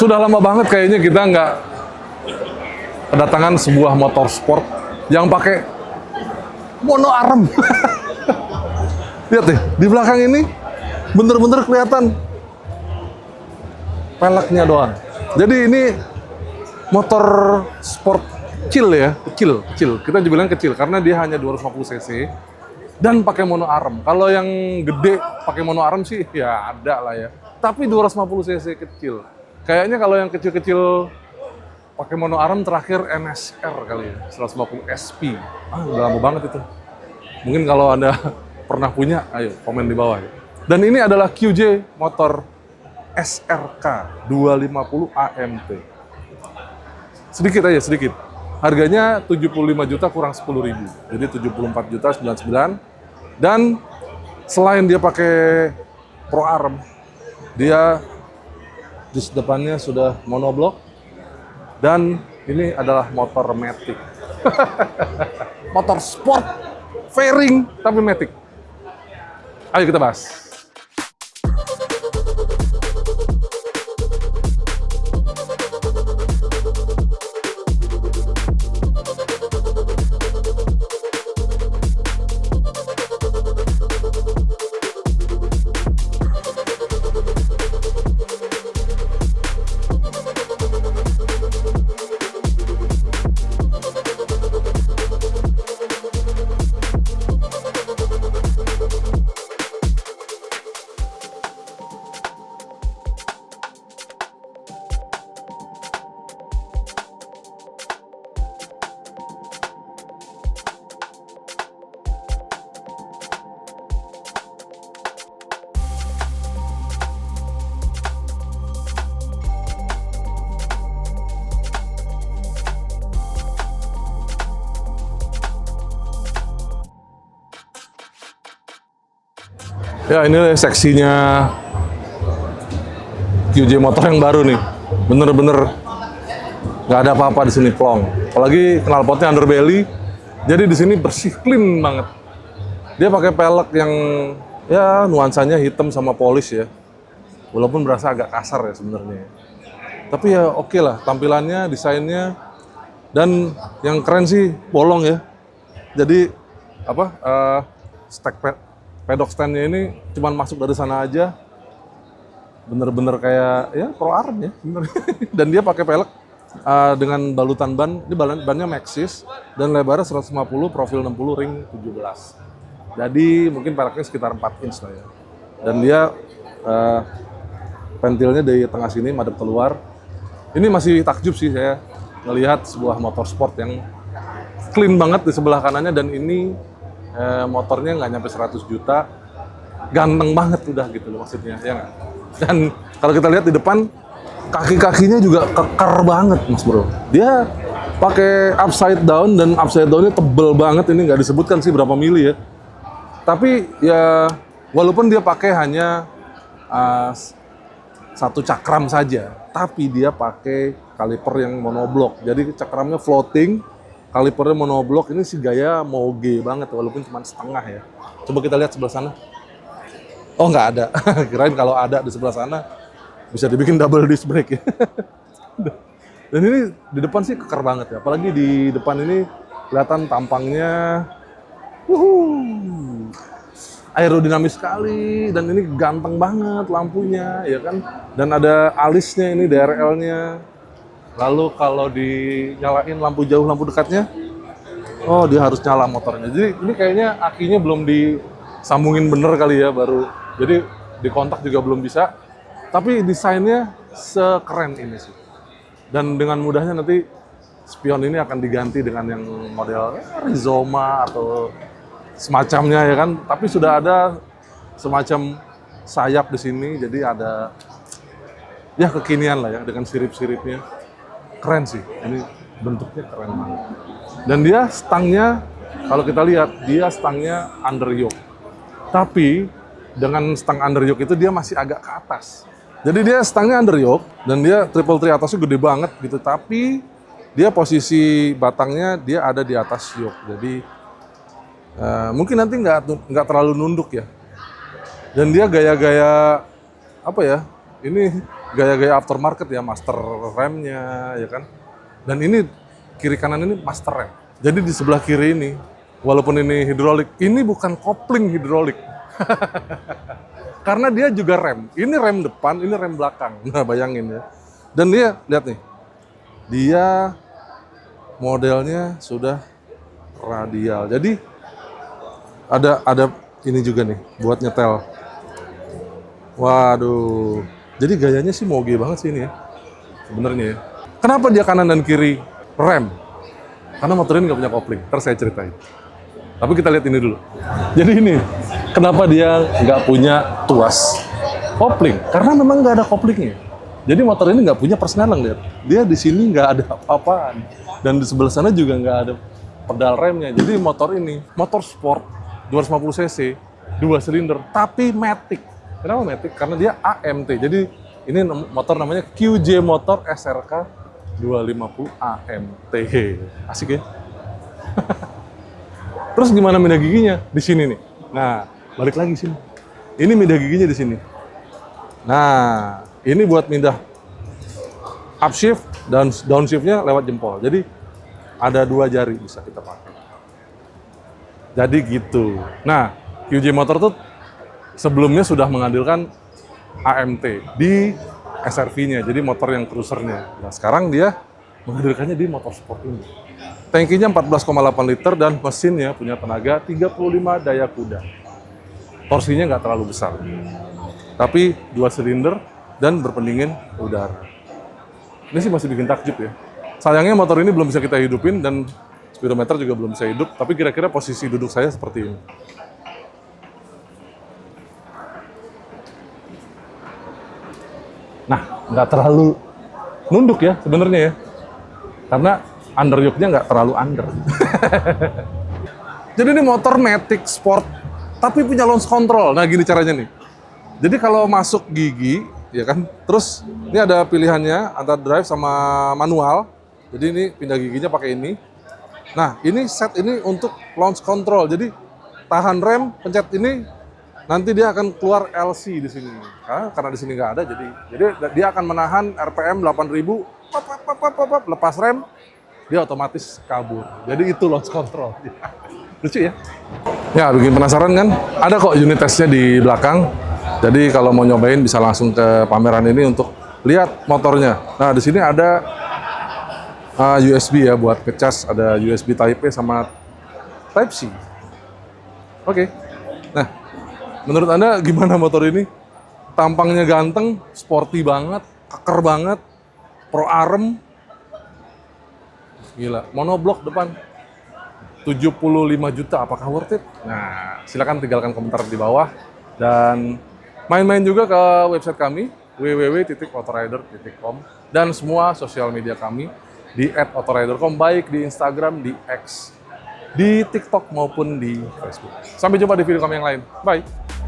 Sudah lama banget kayaknya kita nggak kedatangan sebuah motor sport yang pakai mono arem. Lihat deh, di belakang ini bener-bener kelihatan peleknya doang. Jadi ini motor sport kecil ya, kecil. Kita bilang kecil karena dia hanya 250 cc dan pakai mono arem. Kalau yang gede pakai mono arem sih ya ada lah ya. Tapi 250 cc kecil. Kayaknya kalau yang kecil-kecil pakai mono arem terakhir NSR kali ya, 150 SP. Udah lama banget itu. Mungkin kalau Anda pernah punya, ayo komen di bawah ya. Dan ini adalah QJ motor SRK 250 AMT. Sedikit aja, sedikit. Harganya 75 juta kurang 10.000. Jadi 74 juta 99. Dan selain dia pakai Pro Arm, dia di depannya sudah monoblok. Dan ini adalah motor matic. Motor sport, fairing, tapi matic. Ayo kita bahas. Ya ini seksinya QJ motor yang baru nih, bener-bener nggak ada apa-apa di sini, plong. Apalagi knalpotnya underbelly, jadi di sini bersih, clean banget. Dia pakai pelek yang ya nuansanya hitam sama polish ya, walaupun berasa agak kasar ya sebenarnya. Tapi ya oke lah, tampilannya, desainnya, dan yang keren sih bolong ya. Jadi apa? Pedok stand-nya ini cuman masuk dari sana aja, bener-bener kayak ya Pro Arm ya, bener. Dan dia pakai pelek dengan balutan ban, ini bannya Maxxis dan lebarnya 150, profil 60, ring 17. Jadi mungkin peleknya sekitar 4 inch lah ya. Dan dia pentilnya dari tengah sini madep keluar. Ini masih takjub sih saya ngelihat sebuah motor sport yang clean banget di sebelah kanannya, dan ini motornya nggak nyampe 100 juta, ganteng banget udah gitu loh maksudnya, ya nggak? Dan kalau kita lihat di depan, kaki-kakinya juga keker banget mas bro. Dia pakai upside down, dan upside downnya tebel banget, ini nggak disebutkan sih berapa mili ya. Tapi ya walaupun dia pakai hanya satu cakram saja, tapi dia pakai kaliper yang monoblok, jadi cakramnya floating. Kalipernya monoblok, ini sih gaya moge banget walaupun cuma setengah ya. Coba kita lihat sebelah sana. Oh nggak ada, kirain kalau ada di sebelah sana bisa dibikin double disc brake ya. Dan ini di depan sih keker banget ya, apalagi di depan ini kelihatan tampangnya aerodinamis sekali, dan ini ganteng banget lampunya ya kan. Dan ada alisnya ini, DRL-nya. Lalu kalau dinyalain lampu jauh, lampu dekatnya, oh dia harus nyala motornya. Jadi ini kayaknya akinya belum disambungin bener kali ya, baru. Jadi di kontak juga belum bisa. Tapi desainnya sekeren ini sih. Dan dengan mudahnya nanti spion ini akan diganti dengan yang model Rizoma atau semacamnya ya kan. Tapi sudah ada semacam sayap di sini, jadi ada ya kekinian lah ya dengan sirip-siripnya. Keren sih, ini bentuknya keren banget. Dan dia stangnya, kalau kita lihat, dia stangnya under yoke. Tapi dengan stang under yoke itu dia masih agak ke atas. Jadi dia stangnya under yoke, dan dia triple three atasnya gede banget gitu. Tapi dia posisi batangnya dia ada di atas yoke. Jadi mungkin nanti nggak terlalu nunduk ya. Dan dia gaya-gaya apa ya? Ini gaya-gaya aftermarket ya, master remnya ya kan. Dan ini kiri kanan ini master rem. Jadi di sebelah kiri ini, walaupun ini hidrolik, ini bukan kopling hidrolik. Karena dia juga rem. Ini rem depan, ini rem belakang. Nah, bayangin ya. Dan dia, lihat nih. Dia modelnya sudah radial. Jadi ada ini juga nih buat nyetel. Waduh. Jadi gayanya sih moge banget sih ini ya. Sebenarnya ya. Kenapa dia kanan dan kiri rem? Karena motor ini nggak punya kopling. Ntar saya ceritain. Tapi kita lihat ini dulu. Jadi ini, kenapa dia nggak punya tuas kopling? Karena memang nggak ada koplingnya. Jadi motor ini nggak punya persneling, lihat. Dia di sini nggak ada apa-apaan. Dan di sebelah sana juga nggak ada pedal remnya. Jadi motor ini, motor sport 250 cc, 2 silinder, tapi matic. Kenapa matic? Karena dia AMT. Jadi ini motor namanya QJ Motor SRK 250 AMT. Asik ya? Terus gimana mindah giginya? Di sini nih. Nah, balik lagi sini. Ini mindah giginya di sini. Nah, ini buat mindah upshift dan downshiftnya lewat jempol. Jadi ada 2 jari bisa kita pakai. Jadi gitu. Nah, QJ Motor tuh sebelumnya sudah mengandalkan AMT di SRV-nya, jadi motor yang cruisernya. Nah, sekarang dia menghadirkannya di motor sport ini. Tangkinya 14,8 liter dan mesinnya punya tenaga 35 daya kuda. Torsinya nggak terlalu besar, tapi 2 silinder dan berpendingin udara. Ini sih masih bikin takjub ya. Sayangnya motor ini belum bisa kita hidupin dan speedometer juga belum bisa hidup, tapi kira-kira posisi duduk saya seperti ini. Nah, nggak terlalu nunduk ya sebenarnya ya, karena underyoke-nya nggak terlalu under. Jadi ini motor matic sport, tapi punya launch control. Nah, gini caranya nih. Jadi kalau masuk gigi, ya kan, terus ini ada pilihannya antara drive sama manual. Jadi ini pindah giginya pakai ini. Nah, ini set ini untuk launch control. Jadi tahan rem, pencet ini, nanti dia akan keluar LC di sini. Karena di sini nggak ada, jadi dia akan menahan RPM 8000, lepas rem, dia otomatis kabur. Jadi itu launch control. Lucu ya? Ya, bikin penasaran kan? Ada kok unit testnya di belakang. Jadi kalau mau nyobain bisa langsung ke pameran ini untuk lihat motornya. Nah, di sini ada USB ya buat ngecas, ada USB Type A sama Type C. Oke. Nah, menurut Anda gimana motor ini? Tampangnya ganteng, sporty banget, keker banget, pro arm. Gila, monoblok depan. 75 juta, apakah worth it? Nah, silakan tinggalkan komentar di bawah. Dan main-main juga ke website kami, www.autorider.com. Dan semua sosial media kami di @autorider.com, baik di Instagram, di X, di TikTok maupun di Facebook. Sampai jumpa di video kami yang lain. Bye!